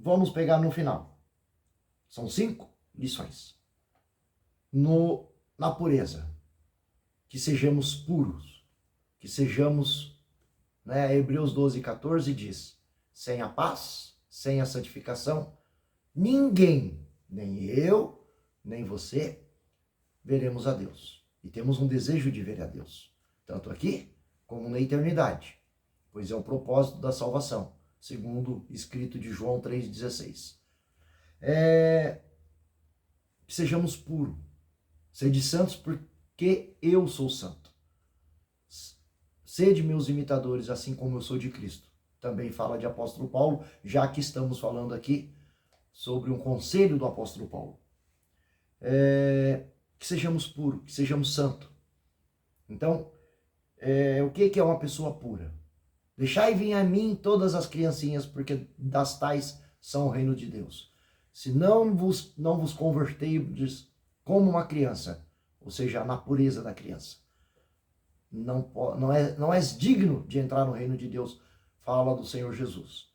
vamos pegar no final. São 5 lições. Na pureza, que sejamos puros, que sejamos, né, Hebreus 12:14 diz, sem a paz, sem a santificação, ninguém, nem eu, nem você, veremos a Deus. E temos um desejo de ver a Deus, tanto aqui como na eternidade, pois é o propósito da salvação, segundo escrito de João 3,16. Que sejamos puros, sede santos porque eu sou santo. Sede meus imitadores, assim como eu sou de Cristo. Também fala de apóstolo Paulo, já que estamos falando aqui sobre um conselho do apóstolo Paulo. Que sejamos puros, que sejamos santos. Então, o que é uma pessoa pura? Deixai vir a mim todas as criancinhas, porque das tais são o reino de Deus. Se não vos converterdes como uma criança, ou seja, na pureza da criança, não és digno de entrar no reino de Deus, fala do Senhor Jesus.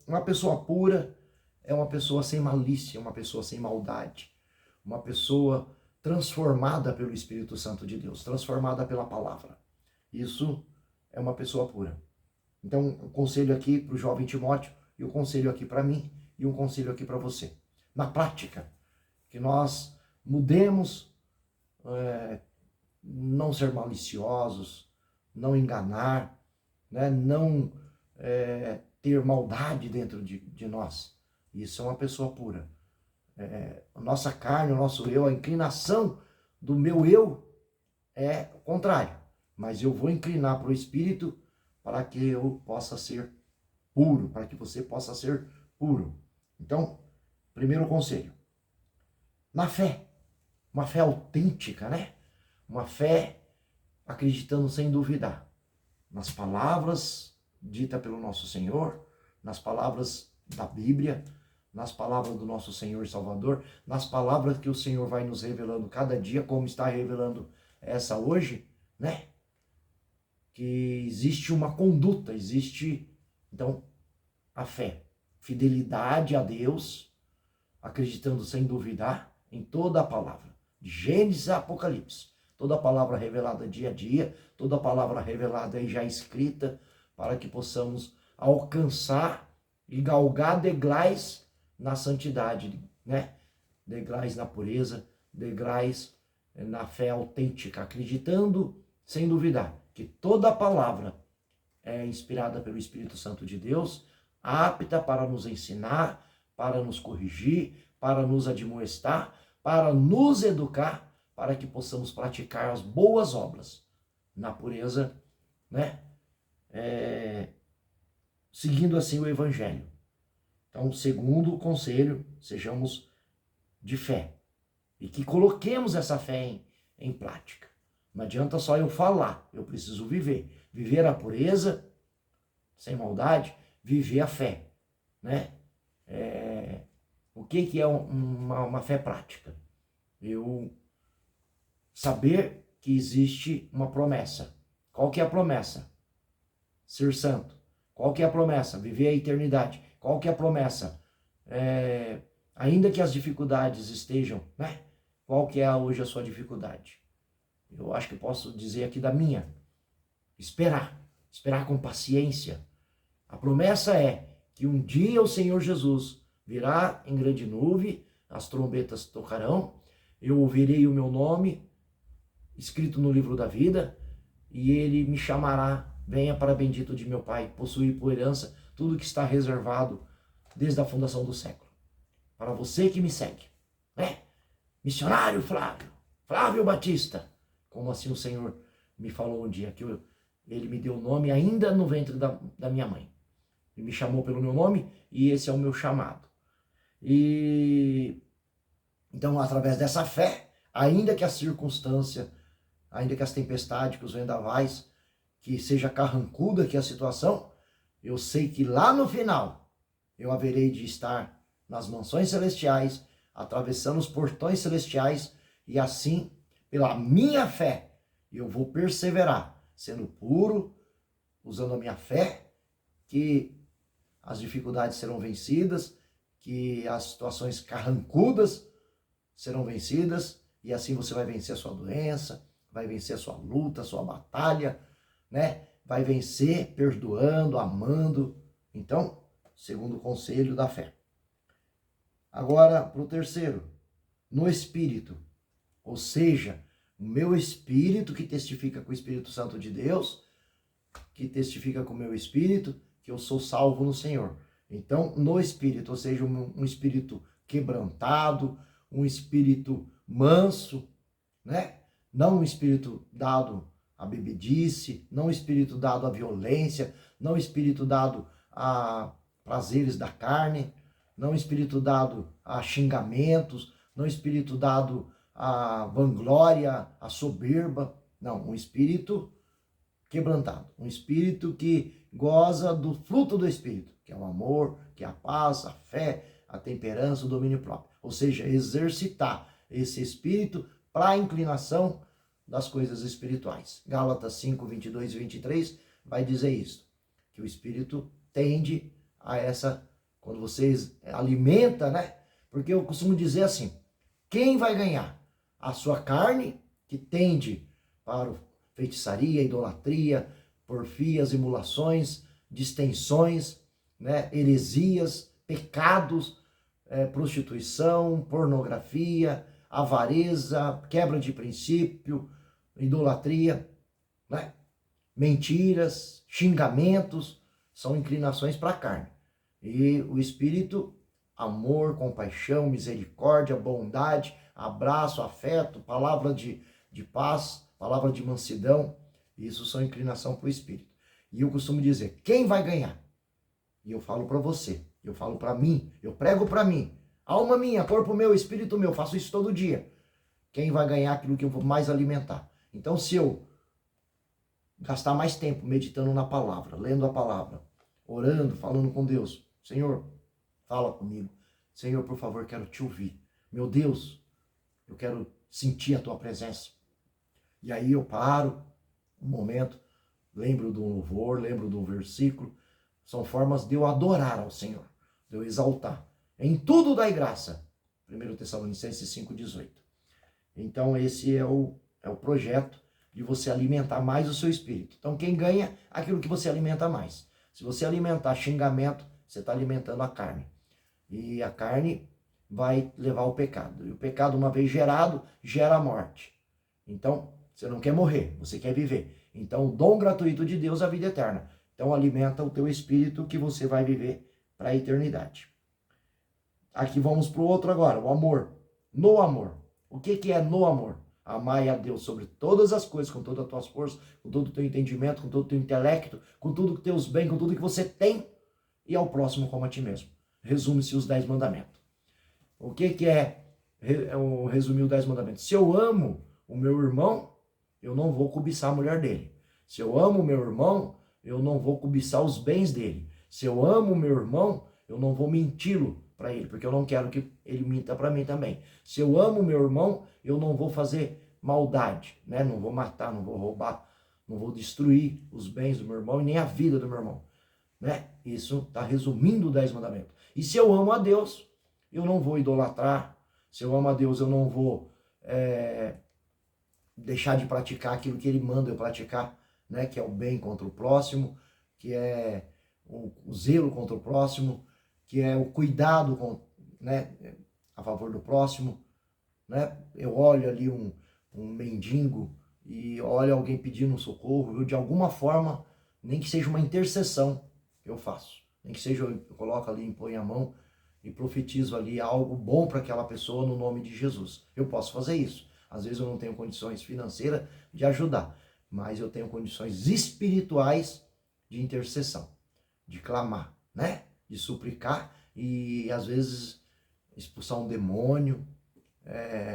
Uma pessoa pura é uma pessoa sem malícia, uma pessoa sem maldade, uma pessoa transformada pelo Espírito Santo de Deus, transformada pela palavra. Isso é uma pessoa pura. Então, um conselho aqui para o jovem Timóteo, e um conselho aqui para mim, e um conselho aqui para você. Na prática, que nós mudemos, não ser maliciosos, não enganar, né? Não ter maldade dentro de nós. Isso é uma pessoa pura. A nossa carne, o nosso eu, a inclinação do meu eu é o contrário. Mas eu vou inclinar para o Espírito para que eu possa ser puro, para que você possa ser puro. Então, primeiro conselho. Na fé, uma fé autêntica, né? Uma fé acreditando sem duvidar nas palavras ditas pelo nosso Senhor, nas palavras da Bíblia, nas palavras do nosso Senhor e Salvador, nas palavras que o Senhor vai nos revelando cada dia, como está revelando essa hoje, né? Que existe uma conduta, existe, então, a fé, fidelidade a Deus, acreditando sem duvidar em toda a palavra, de Gênesis a Apocalipse, toda a palavra revelada dia a dia, toda a palavra revelada e já escrita, para que possamos alcançar e galgar degraus na santidade, né? Degraus na pureza, degraus na fé autêntica, acreditando sem duvidar que toda a palavra é inspirada pelo Espírito Santo de Deus, apta para nos ensinar, para nos corrigir, para nos admoestar, para nos educar, para que possamos praticar as boas obras na pureza, né? Seguindo assim o Evangelho. Então, segundo conselho, sejamos de fé e que coloquemos essa fé em prática. Não adianta só eu falar, eu preciso viver. Viver a pureza, sem maldade, viver a fé, né? O que é uma fé prática? Eu saber que existe uma promessa. Qual que é a promessa? Ser santo. Qual que é a promessa? Viver a eternidade. Qual que é a promessa? Ainda que as dificuldades estejam, né? Qual que é hoje a sua dificuldade? Eu acho que posso dizer aqui da minha. Esperar com paciência. A promessa é que um dia o Senhor Jesus virá em grande nuvem, as trombetas tocarão, eu ouvirei o meu nome escrito no livro da vida, e ele me chamará, venha para bendito de meu Pai, possuir por herança tudo que está reservado desde a fundação do século. Para você que me segue, né? Missionário Flávio Batista, como assim o Senhor me falou um dia, que ele me deu o nome ainda no ventre da minha mãe. Ele me chamou pelo meu nome e esse é o meu chamado. E então, através dessa fé, ainda que a circunstância, ainda que as tempestades, que os vendavais, que seja carrancuda que a situação, eu sei que lá no final eu haverei de estar nas mansões celestiais, atravessando os portões celestiais, e assim, pela minha fé, eu vou perseverar, sendo puro, usando a minha fé, que as dificuldades serão vencidas, que as situações carrancudas serão vencidas, e assim você vai vencer a sua doença, vai vencer a sua luta, a sua batalha, né? Vai vencer perdoando, amando. Então, segundo o conselho da fé. Agora, para o terceiro, no Espírito, ou seja, o meu Espírito que testifica com o Espírito Santo de Deus, que testifica com o meu Espírito, que eu sou salvo no Senhor. Então, no Espírito, ou seja, um Espírito quebrantado, um Espírito manso, né? Não um Espírito dado à bebedice, não um Espírito dado à violência, não um Espírito dado a prazeres da carne, não um Espírito dado a xingamentos, não um Espírito dado a vanglória, a soberba. Não, um Espírito quebrantado, um Espírito que goza do fruto do Espírito, que é o amor, que é a paz, a fé, a temperança, o domínio próprio. Ou seja, exercitar esse Espírito para a inclinação das coisas espirituais. Gálatas 5, 22 e 23 vai dizer isso, que o Espírito tende a essa, quando vocês alimenta, né? Porque eu costumo dizer assim, quem vai ganhar? A sua carne, que tende para feitiçaria, idolatria, porfias, emulações, distensões, né? Heresias, pecados, prostituição, pornografia, avareza, quebra de princípio, idolatria, né? Mentiras, xingamentos, são inclinações para a carne. E o Espírito, amor, compaixão, misericórdia, bondade, abraço, afeto, palavra de paz, palavra de mansidão, isso são inclinação para o Espírito. E eu costumo dizer, quem vai ganhar? E eu falo para você, eu falo para mim, eu prego para mim, alma minha, corpo meu, espírito meu, faço isso todo dia. Quem vai ganhar aquilo que eu vou mais alimentar? Então, se eu gastar mais tempo meditando na palavra, lendo a palavra, orando, falando com Deus, Senhor, fala comigo. Senhor, por favor, quero te ouvir. Meu Deus, eu quero sentir a tua presença. E aí eu paro um momento, lembro do louvor, lembro do versículo. São formas de eu adorar ao Senhor, de eu exaltar. Em tudo dai graça. 1 Tessalonicenses 5,18. Então esse é o projeto de você alimentar mais o seu espírito. Então quem ganha é aquilo que você alimenta mais. Se você alimentar xingamento, você está alimentando a carne. E a carne vai levar ao pecado. E o pecado, uma vez gerado, gera a morte. Então, você não quer morrer, você quer viver. Então, o dom gratuito de Deus é a vida eterna. Então, alimenta o teu espírito que você vai viver para a eternidade. Aqui vamos para o outro agora, o amor. No amor. O que é no amor? Amai a Deus sobre todas as coisas, com todas as tuas forças, com todo o teu entendimento, com todo o teu intelecto, com tudo que teus bens, com tudo que você tem, e ao próximo como a ti mesmo. Resume-se os 10 mandamentos. O que é resumir os 10 mandamentos? Se eu amo o meu irmão, eu não vou cobiçar a mulher dele. Se eu amo o meu irmão, eu não vou cobiçar os bens dele. Se eu amo o meu irmão, eu não vou menti-lo para ele, porque eu não quero que ele minta para mim também. Se eu amo o meu irmão, eu não vou fazer maldade, né? Não vou matar, não vou roubar, não vou destruir os bens do meu irmão e nem a vida do meu irmão, né? Isso está resumindo os 10 mandamentos. E se eu amo a Deus, eu não vou idolatrar. Se eu amo a Deus, eu não vou deixar de praticar aquilo que ele manda eu praticar, né? Que é o bem contra o próximo, que é o zelo contra o próximo, que é o cuidado né? A favor do próximo, né? Eu olho ali um mendigo e olho alguém pedindo socorro, eu de alguma forma, nem que seja uma intercessão, eu faço. Nem que seja, eu coloco ali, imponho a mão e profetizo ali algo bom para aquela pessoa no nome de Jesus. Eu posso fazer isso. Às vezes eu não tenho condições financeiras de ajudar, mas eu tenho condições espirituais de intercessão, de clamar, né? De suplicar e às vezes expulsar um demônio,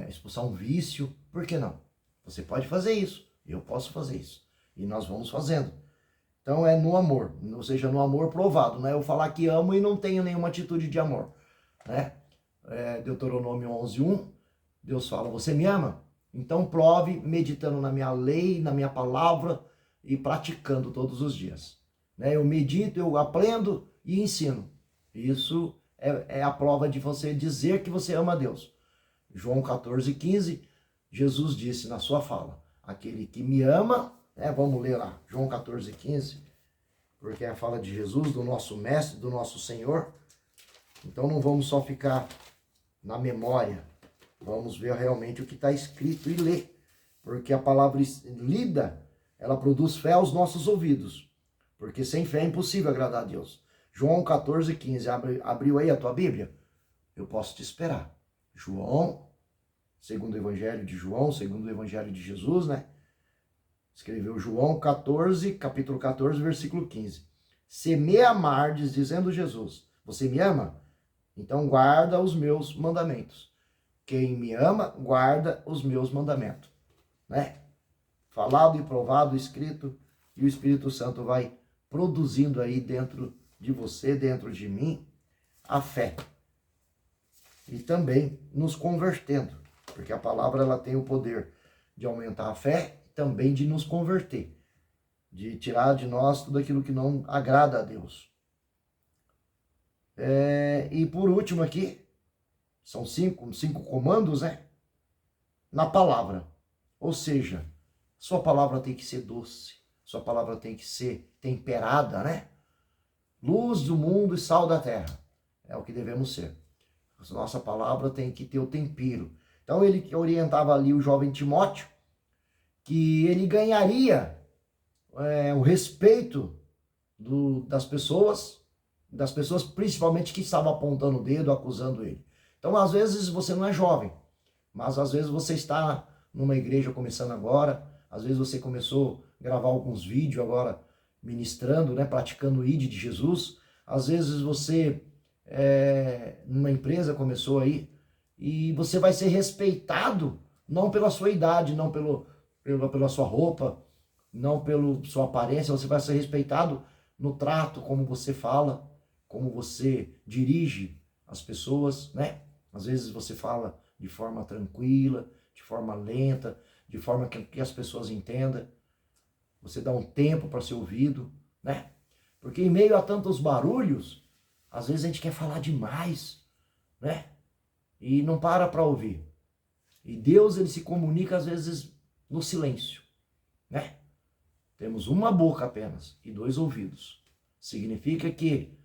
expulsar um vício. Por que não? Você pode fazer isso, eu posso fazer isso. E nós vamos fazendo. Então é no amor, ou seja, no amor provado, né? Eu falar que amo e não tenho nenhuma atitude de amor, né? Deuteronômio 11:1, Deus fala, você me ama? Então prove meditando na minha lei, na minha palavra e praticando todos os dias, né? Eu medito, eu aprendo e ensino. Isso é a prova de você dizer que você ama a Deus. João 14,15, Jesus disse na sua fala, aquele que me ama, vamos ler lá, João 14,15, porque é a fala de Jesus, do nosso mestre, do nosso Senhor. Então não vamos só ficar na memória, vamos ver realmente o que está escrito e ler, porque a palavra lida, ela produz fé aos nossos ouvidos, porque sem fé é impossível agradar a Deus. João 14,15, abriu aí a tua Bíblia? Eu posso te esperar. João, segundo o Evangelho de João, segundo o Evangelho de Jesus, né? Escreveu João 14, capítulo 14, versículo 15. Se me amardes, dizendo Jesus, você me ama? Então guarda os meus mandamentos. Quem me ama, guarda os meus mandamentos. Né? Falado e provado, escrito, e o Espírito Santo vai produzindo aí dentro de você, dentro de mim, a fé. E também nos convertendo, porque a palavra ela tem o poder de aumentar a fé e também de nos converter, de tirar de nós tudo aquilo que não agrada a Deus. E por último aqui, são cinco comandos, né? Na palavra. Ou seja, sua palavra tem que ser doce, sua palavra tem que ser temperada, né? Luz do mundo e sal da terra. É o que devemos ser. A nossa palavra tem que ter o tempero. Então ele orientava ali o jovem Timóteo que ele ganharia o respeito das pessoas principalmente que estavam apontando o dedo, acusando ele. Então às vezes você não é jovem, mas às vezes você está numa igreja começando agora, às vezes você começou a gravar alguns vídeos agora ministrando, né, praticando o ID de Jesus, às vezes você numa empresa começou aí, e você vai ser respeitado não pela sua idade, não pela sua roupa, não pela sua aparência, você vai ser respeitado no trato, como você fala, como você dirige as pessoas, né? Às vezes você fala de forma tranquila, de forma lenta, de forma que as pessoas entendam. Você dá um tempo para ser ouvido, né? Porque em meio a tantos barulhos, às vezes a gente quer falar demais, né? E não para ouvir. E Deus, ele se comunica às vezes no silêncio, né? Temos uma boca apenas e 2 ouvidos. Significa que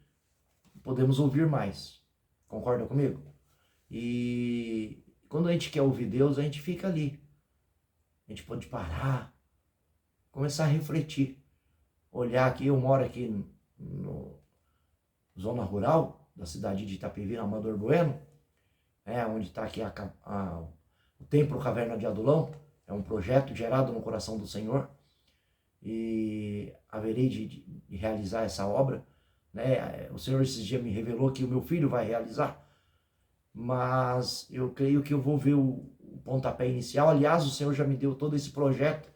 podemos ouvir mais. Concorda comigo? E quando a gente quer ouvir Deus, a gente fica ali. A gente pode parar, começar a refletir. Olhar aqui, eu moro aqui no zona rural da cidade de Itapevi, na Amador Bueno, onde está aqui o Templo Caverna de Adulão. É um projeto gerado no coração do Senhor. E haverei de realizar essa obra, né? O Senhor esses dias me revelou que o meu filho vai realizar, mas eu creio que eu vou ver o pontapé inicial. Aliás, o Senhor já me deu todo esse projeto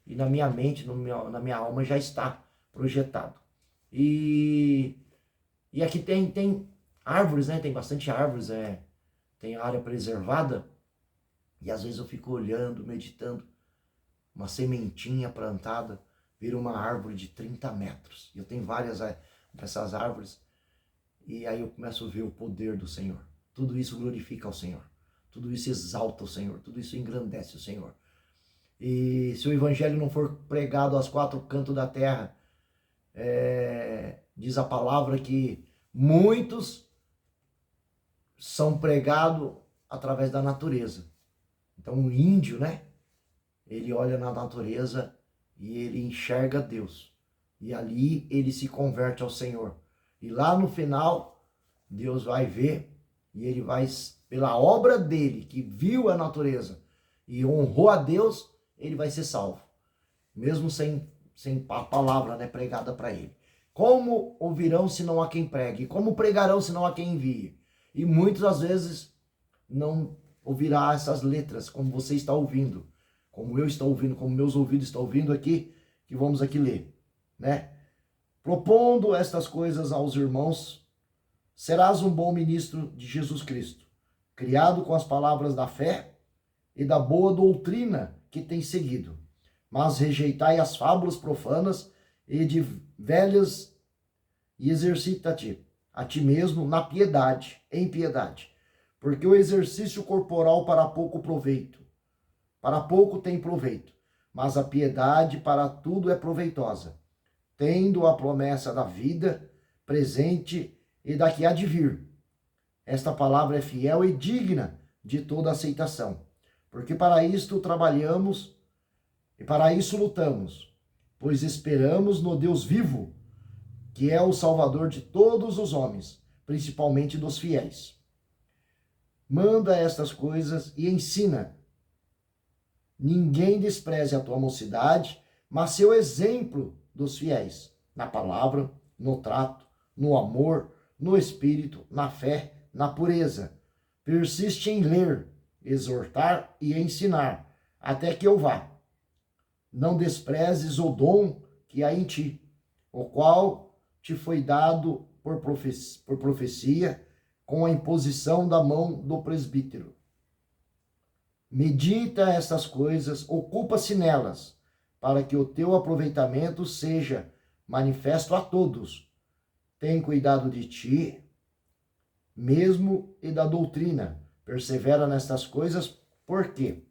e na minha mente, na minha alma já está projetado. E aqui tem árvores, né? Tem bastante árvores, tem área preservada, e às vezes eu fico olhando, meditando, uma sementinha plantada vira uma árvore de 30 metros. Eu tenho várias dessas árvores, e aí eu começo a ver o poder do Senhor. Tudo isso glorifica ao Senhor, tudo isso exalta o Senhor, tudo isso engrandece o Senhor. E se o evangelho não for pregado aos 4 cantos da terra, diz a palavra que muitos são pregados através da natureza. Então o índio, né? Ele olha na natureza e ele enxerga Deus. E ali ele se converte ao Senhor. E lá no final, Deus vai ver e ele vai, pela obra dele, que viu a natureza e honrou a Deus, ele vai ser salvo. Mesmo sem a palavra, né, pregada para ele. Como ouvirão se não há quem pregue? Como pregarão se não há quem envie? E muitas às vezes não ouvirá essas letras como você está ouvindo, como eu estou ouvindo, como meus ouvidos estão ouvindo aqui, que vamos aqui ler, né? Propondo estas coisas aos irmãos, serás um bom ministro de Jesus Cristo, criado com as palavras da fé e da boa doutrina que tem seguido. Mas rejeitai as fábulas profanas e de velhas e exercita-te a ti mesmo na piedade, em piedade. Porque o exercício corporal para pouco proveito, para pouco tem proveito, mas a piedade para tudo é proveitosa, tendo a promessa da vida presente e da que há de vir. Esta palavra é fiel e digna de toda aceitação, porque para isto trabalhamos e para isso lutamos, pois esperamos no Deus vivo, que é o Salvador de todos os homens, principalmente dos fiéis. Manda estas coisas e ensina. Ninguém despreze a tua mocidade, mas seu exemplo dos fiéis, na palavra, no trato, no amor, no espírito, na fé, na pureza. Persiste em ler, exortar e ensinar, até que eu vá. Não desprezes o dom que há em ti, o qual te foi dado por profecia, com a imposição da mão do presbítero. Medita estas coisas, ocupa-se nelas, para que o teu aproveitamento seja manifesto a todos. Tem cuidado de ti mesmo e da doutrina. Persevera nestas coisas, porque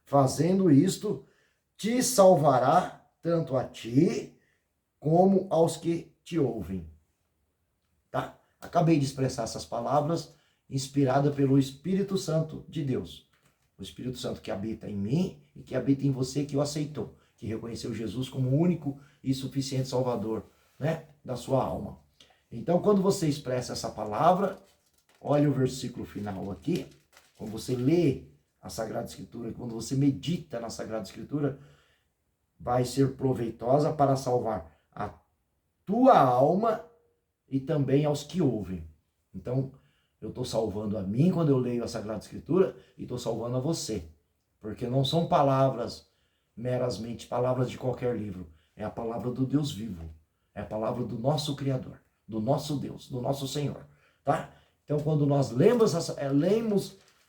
fazendo isto, te salvará tanto a ti como aos que te ouvem. Tá? Acabei de expressar essas palavras inspirada pelo Espírito Santo de Deus. O Espírito Santo que habita em mim e que habita em você, que o aceitou, que reconheceu Jesus como o único e suficiente Salvador, né, da sua alma. Então, quando você expressa essa palavra, olha o versículo final aqui, quando você lê a Sagrada Escritura, quando você medita na Sagrada Escritura, vai ser proveitosa para salvar a tua alma e também aos que ouvem. Então, eu estou salvando a mim quando eu leio a Sagrada Escritura e estou salvando a você. Porque não são palavras meramente palavras de qualquer livro. É a palavra do Deus vivo. É a palavra do nosso Criador, do nosso Deus, do nosso Senhor. Tá? Então, quando nós lemos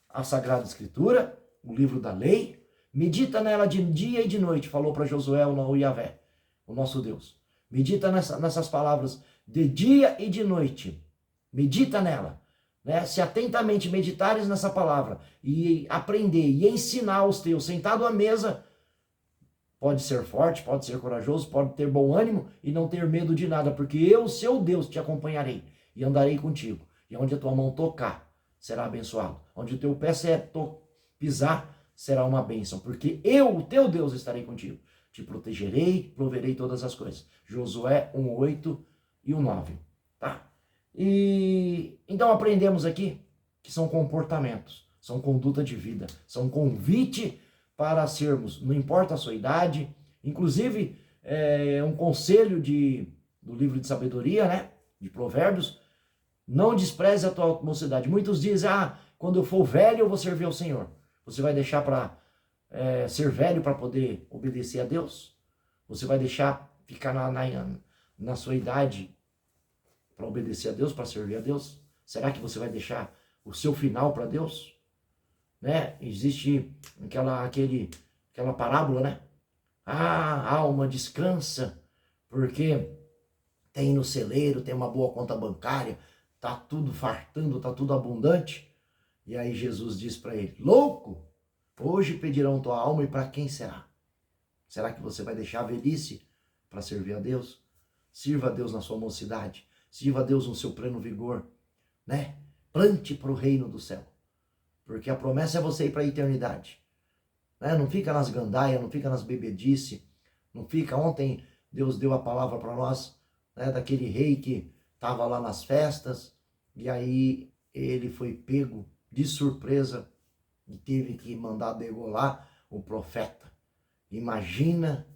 a Sagrada Escritura, o livro da lei, medita nela de dia e de noite, falou para Josué, o Yahvé, o nosso Deus. Medita nessas palavras de dia e de noite. Medita nela. Né? Se atentamente meditares nessa palavra e aprender e ensinar aos teus, sentado à mesa, pode ser forte, pode ser corajoso, pode ter bom ânimo e não ter medo de nada, porque eu, seu Deus, te acompanharei e andarei contigo. E onde a tua mão tocar, será abençoado. Onde o teu pé pisar, será uma bênção, porque eu, o teu Deus, estarei contigo. Te protegerei, proverei todas as coisas. Josué 1:8 e 1:9, tá? E então aprendemos aqui que são comportamentos, são conduta de vida, são convite para sermos, não importa a sua idade, inclusive um conselho do livro de sabedoria, né, de Provérbios, não despreze a tua mocidade. Muitos dizem, quando eu for velho eu vou servir ao Senhor. Você vai deixar para ser velho para poder obedecer a Deus? Você vai deixar ficar na sua idade para obedecer a Deus, para servir a Deus? Será que você vai deixar o seu final para Deus? Né? Existe aquela parábola, né? A alma descansa porque tem no celeiro, tem uma boa conta bancária, tá tudo fartando, tá tudo abundante. E aí Jesus diz para ele, louco, hoje pedirão tua alma e para quem será? Será que você vai deixar a velhice para servir a Deus? Sirva a Deus na sua mocidade, sirva a Deus no seu pleno vigor, né? Plante para o reino do céu, porque a promessa é você ir para a eternidade. Né? Não fica nas gandaias, não fica nas bebedices, não fica... Ontem Deus deu a palavra para nós, né, daquele rei que estava lá nas festas, e aí ele foi pego de surpresa e teve que mandar degolar o profeta. Imagina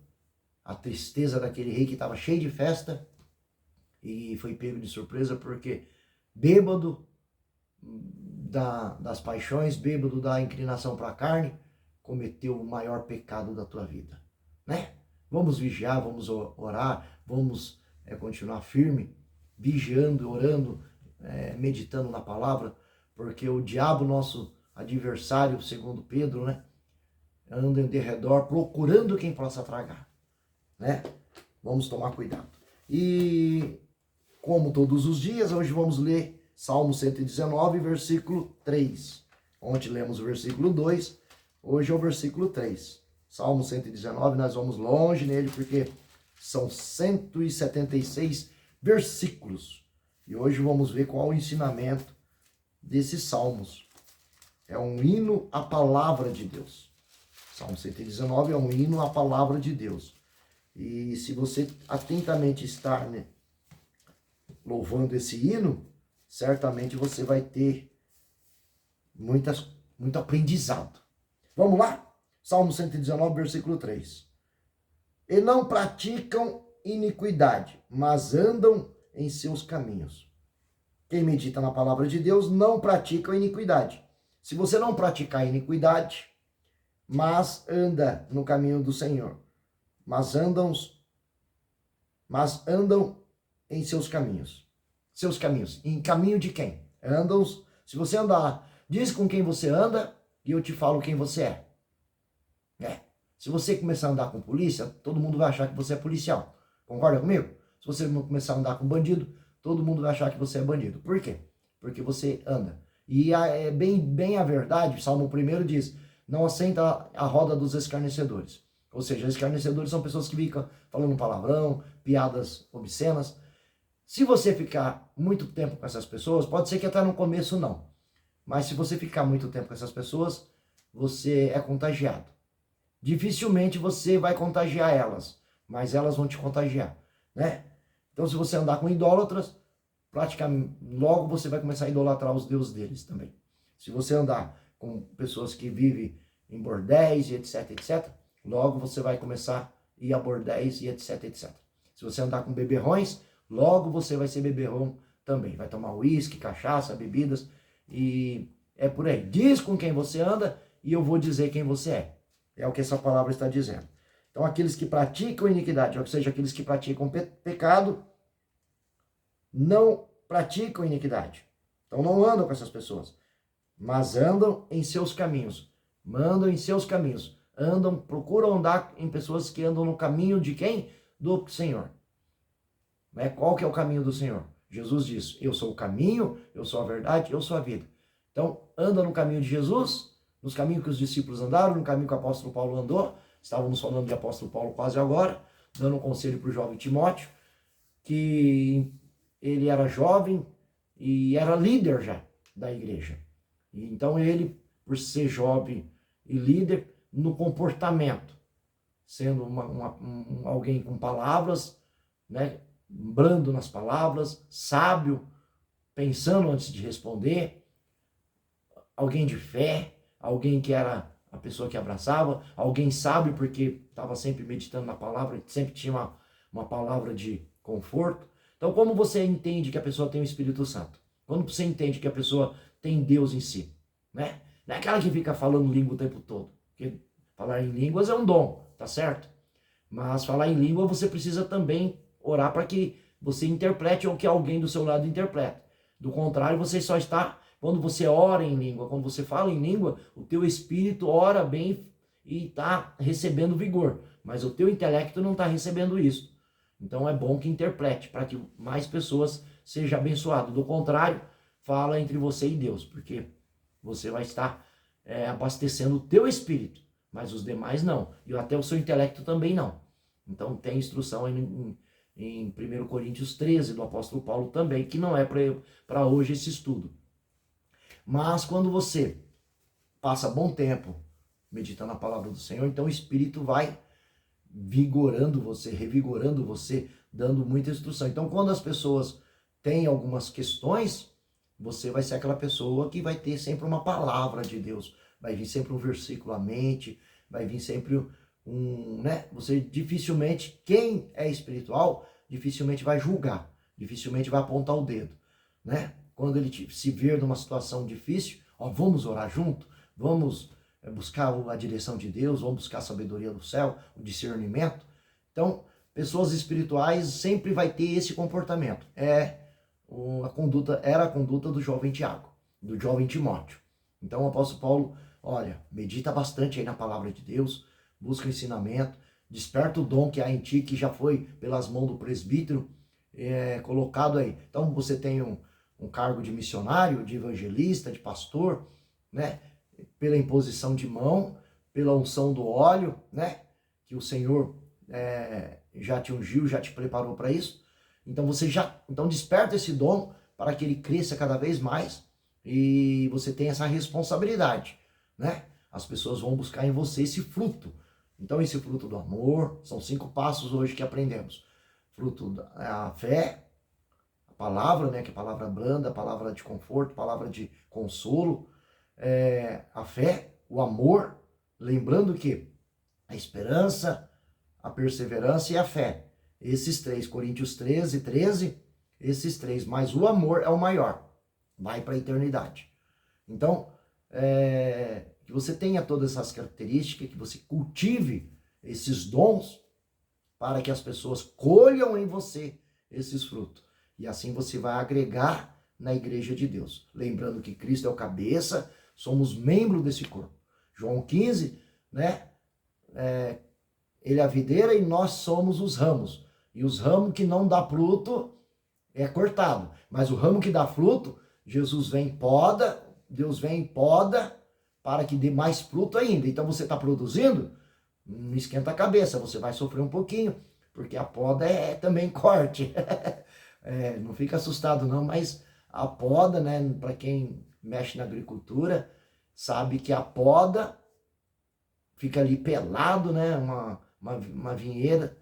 a tristeza daquele rei que estava cheio de festa e foi pego de surpresa porque bêbado das paixões, bêbado da inclinação para a carne, cometeu o maior pecado da tua vida, né? Vamos vigiar, vamos orar, vamos continuar firme, vigiando, orando, meditando na palavra, porque o diabo, nosso adversário, segundo Pedro, né, anda em derredor procurando quem possa tragar. né? Vamos tomar cuidado. E como todos os dias, hoje vamos ler Salmo 119, versículo 3. Ontem lemos o versículo 2, hoje é o versículo 3. Salmo 119, nós vamos longe nele porque são 176 versículos. E hoje vamos ver qual é o ensinamento desses salmos. É um hino à palavra de Deus. Salmo 119 é um hino à palavra de Deus. E se você atentamente estar, né, louvando esse hino, certamente você vai ter muito aprendizado. Vamos lá? Salmo 119, versículo 3. E não praticam iniquidade, mas andam em seus caminhos. Quem medita na palavra de Deus não pratica a iniquidade. Se você não praticar a iniquidade, mas anda no caminho do Senhor, mas andam em seus caminhos. Seus caminhos. Em caminho de quem? Andam. Se você andar, diz com quem você anda e eu te falo quem você é. Se você começar a andar com polícia, todo mundo vai achar que você é policial. Concorda comigo? Se você começar a andar com bandido, todo mundo vai achar que você é bandido. Por quê? Porque você anda. E é bem a verdade, o Salmo 1 diz, não assenta a roda dos escarnecedores. Ou seja, escarnecedores são pessoas que ficam falando palavrão, piadas obscenas. Se você ficar muito tempo com essas pessoas, pode ser que até no começo não. Mas se você ficar muito tempo com essas pessoas, você é contagiado. Dificilmente você vai contagiar elas, mas elas vão te contagiar, né? Então, se você andar com idólatras, praticamente logo você vai começar a idolatrar os deuses deles também. Se você andar com pessoas que vivem em bordéis e etc, etc, logo você vai começar a ir a bordéis e etc, etc. Se você andar com beberrões, logo você vai ser beberrão também. Vai tomar uísque, cachaça, bebidas e é por aí. Diz com quem você anda e eu vou dizer quem você é. É o que essa palavra está dizendo. Então, aqueles que praticam iniquidade, ou seja, aqueles que praticam pecado, não praticam iniquidade. Então, não andam com essas pessoas, mas andam em seus caminhos. Mandam em seus caminhos. Procuram andar em pessoas que andam no caminho de quem? Do Senhor. Qual que é o caminho do Senhor? Jesus diz, eu sou o caminho, eu sou a verdade, eu sou a vida. Então, anda no caminho de Jesus, nos caminhos que os discípulos andaram, no caminho que o apóstolo Paulo andou. Estávamos falando de apóstolo Paulo quase agora, dando um conselho para o jovem Timóteo, que ele era jovem e era líder já da igreja. Então ele, por ser jovem e líder, no comportamento, sendo alguém com palavras, né, brando nas palavras, sábio, pensando antes de responder, alguém de fé, alguém que era a pessoa que abraçava, alguém sábio porque estava sempre meditando na palavra, sempre tinha uma palavra de conforto. Então, como você entende que a pessoa tem o Espírito Santo? Quando você entende que a pessoa tem Deus em si, né? Não é aquela que fica falando língua o tempo todo. Porque falar em línguas é um dom, tá certo? Mas falar em língua você precisa também orar para que você interprete ou que alguém do seu lado interprete. Do contrário, você só está... Quando você ora em língua, quando você fala em língua, o teu espírito ora bem e está recebendo vigor. Mas o teu intelecto não está recebendo isso. Então é bom que interprete, para que mais pessoas sejam abençoadas. Do contrário, fala entre você e Deus, porque você vai estar abastecendo o teu espírito, mas os demais não. E até o seu intelecto também não. Então tem instrução em 1 Coríntios 13, do apóstolo Paulo também, que não é para hoje esse estudo. Mas quando você passa bom tempo meditando a palavra do Senhor, então o Espírito vai vigorando você, revigorando você, dando muita instrução. Então quando as pessoas têm algumas questões, você vai ser aquela pessoa que vai ter sempre uma palavra de Deus, vai vir sempre um versículo à mente, vai vir sempre né? Você dificilmente, quem é espiritual, dificilmente vai julgar, dificilmente vai apontar o dedo, né? Quando ele se ver numa situação difícil, vamos orar junto, vamos buscar a direção de Deus, vamos buscar a sabedoria do céu, o discernimento. Então, pessoas espirituais sempre vai ter esse comportamento. Era a conduta do jovem Tiago, do jovem Timóteo. Então, o apóstolo Paulo, olha, medita bastante aí na palavra de Deus, busca ensinamento, Desperta o dom que há em ti, que já foi pelas mãos do presbítero colocado aí. Então você tem um cargo de missionário, de evangelista, de pastor, né? Pela imposição de mão, pela unção do óleo, né? Que o Senhor já te ungiu, já te preparou para isso. Então então desperta esse dom para que ele cresça cada vez mais e você tem essa responsabilidade, né? As pessoas vão buscar em você esse fruto. Então esse fruto do amor, são 5 passos hoje que aprendemos. Fruto da fé, a palavra, né? Que é a palavra branda, a palavra de conforto, a palavra de consolo, a fé, o amor, lembrando que a esperança, a perseverança e a fé. Esses 3, Coríntios 13, 13, esses 3, mas o amor é o maior, vai para a eternidade. Então, que você tenha todas essas características, que você cultive esses dons para que as pessoas colham em você esses frutos. E assim você vai agregar na igreja de Deus. Lembrando que Cristo é o cabeça, somos membros desse corpo. João 15, né? Ele é a videira e nós somos os ramos. E os ramos que não dá fruto é cortado. Mas o ramo que dá fruto, Jesus vem e poda, Deus vem e poda para que dê mais fruto ainda. Então você está produzindo, não esquenta a cabeça, você vai sofrer um pouquinho, porque a poda também corte. Não fica assustado não, mas a poda, né, para quem mexe na agricultura, sabe que a poda fica ali pelado, né, uma vinheira,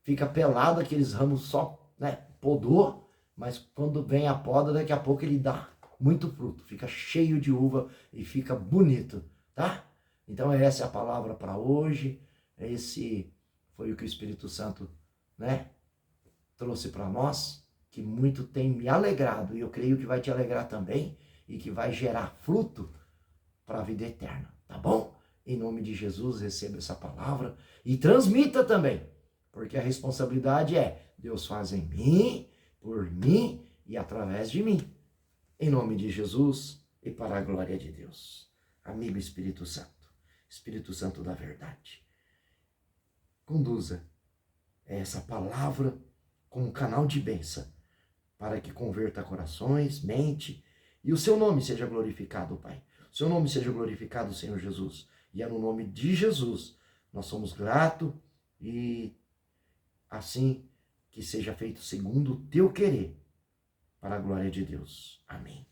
fica pelado, aqueles ramos só, né, podou, mas quando vem a poda, daqui a pouco ele dá muito fruto, fica cheio de uva e fica bonito, tá? Então essa é a palavra para hoje, esse foi o que o Espírito Santo, né, trouxe para nós, que muito tem me alegrado, e eu creio que vai te alegrar também, e que vai gerar fruto para a vida eterna, tá bom? Em nome de Jesus, receba essa palavra e transmita também, porque a responsabilidade Deus faz em mim, por mim e através de mim. Em nome de Jesus e para a glória de Deus. Amigo Espírito Santo da verdade, conduza essa palavra como um canal de bênção para que converta corações, mente e o seu nome seja glorificado, Pai. O seu nome seja glorificado, Senhor Jesus. E é no nome de Jesus nós somos gratos e assim que seja feito segundo o teu querer, para a glória de Deus. Amém.